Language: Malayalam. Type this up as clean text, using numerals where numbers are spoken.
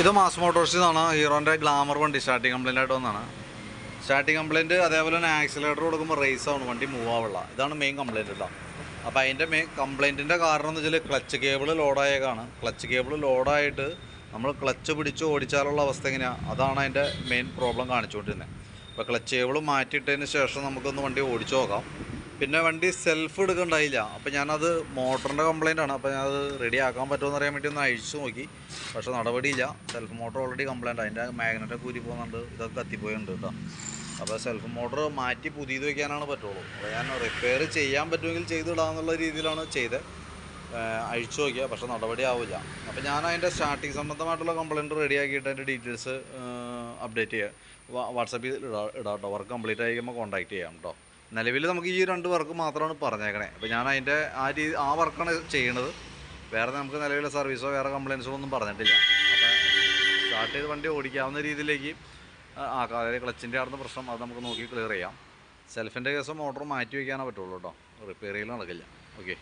ഇത് മാസ് മോട്ടോഴ്സിൽ നിന്നാണ് ഹീറോൻ്റെ ഗ്ലാമർ വണ്ടി സ്റ്റാർട്ടിങ് കംപ്ലൈൻ്റ് ആയിട്ട് വന്നതാണ്. സ്റ്റാർട്ടിങ് കംപ്ലൈൻറ്റ് അതേപോലെ തന്നെ ആക്സിലേറ്റർ കൊടുക്കുമ്പോൾ റേസ് ആവണം, വണ്ടി മൂവ് ആവുള്ള. ഇതാണ് മെയിൻ കംപ്ലൈൻറ്റ് കേട്ടോ. അപ്പോൾ അതിൻ്റെ മെയിൻ കംപ്ലൈൻറ്റിൻ്റെ കാരണം എന്ന് വെച്ചാൽ ക്ലച്ച് കേബിൾ ലോഡായേക്കാണ്. ക്ലച്ച് കേബിൾ ലോഡായിട്ട് നമ്മൾ ക്ലച്ച് പിടിച്ച് ഓടിച്ചാലുള്ള അവസ്ഥ എങ്ങനെയാണ്, അതാണ് അതിൻ്റെ മെയിൻ പ്രോബ്ലം കാണിച്ചുകൊണ്ടിരുന്നത്. അപ്പോൾ ക്ലച്ച് കേബിൾ മാറ്റിയിട്ടതിന് ശേഷം നമുക്കൊന്ന് വണ്ടി ഓടിച്ചു നോക്കാം. പിന്നെ വണ്ടി സെൽഫ് എടുക്കണ്ടായില്ല. അപ്പോൾ ഞാനത് മോട്ടറിൻ്റെ കംപ്ലൈൻ്റ് ആണ്. അപ്പോൾ ഞാനത് റെഡി ആക്കാൻ പറ്റുമെന്ന് അറിയാൻ വേണ്ടി ഒന്ന് അഴിച്ചു നോക്കി. പക്ഷേ നടപടിയില്ല. Self motor already complaint. അതിൻ്റെ മാഗ്നറ്റൊക്കെ ഊരി പോകുന്നുണ്ട്, ഇതൊക്കെ കത്തിപ്പോയുണ്ട് കേട്ടോ. അപ്പോൾ സെൽഫ് മോട്ടർ മാറ്റി പുതിയത് വയ്ക്കാനാണ് പറ്റുള്ളൂ. അപ്പോൾ ഞാൻ റിപ്പയർ ചെയ്യാൻ പറ്റുമെങ്കിൽ ചെയ്തിടാമെന്നുള്ള രീതിയിലാണ് ചെയ്തത്. അഴിച്ചു നോക്കിയാൽ പക്ഷേ നടപടി ആവില്ല. അപ്പോൾ ഞാൻ അതിൻ്റെ സ്റ്റാർട്ടിങ് സംബന്ധമായിട്ടുള്ള കംപ്ലൈൻറ്റ് റെഡിയാക്കിയിട്ട് അതിൻ്റെ ഡീറ്റെയിൽസ് അപ്ഡേറ്റ് ചെയ്യുക, വാട്സപ്പിൽ ഇടാം കേട്ടോ. വർക്ക് കംപ്ലീറ്റ് ആയിരിക്കുമ്പോൾ കോൺടാക്ട് ചെയ്യാം കേട്ടോ. നിലവിൽ നമുക്ക് ഈ 2 വർക്ക് മാത്രമാണ് പറഞ്ഞേക്കണേ. അപ്പോൾ ഞാൻ അതിൻ്റെ ആ വർക്കാണ് ചെയ്യണത്. വേറെ നമുക്ക് നിലവിലെ സർവീസോ വേറെ കംപ്ലയിൻസോ ഒന്നും പറഞ്ഞിട്ടില്ല. അപ്പോൾ സ്റ്റാർട്ട് ചെയ്ത് വണ്ടി ഓടിക്കാവുന്ന രീതിയിലേക്ക് ആക്കാം. അതായത് ക്ലച്ചിൻ്റെ ആടുന്ന പ്രശ്നം അത് നമുക്ക് നോക്കി ക്ലിയർ ചെയ്യാം. സെൽഫിൻ്റെ കേസ് മോട്ടോർ മാറ്റി വയ്ക്കാനേ പറ്റുള്ളൂ കേട്ടോ, റിപ്പയർ ചെയ്യൽ നടക്കില്ല. ഓക്കെ.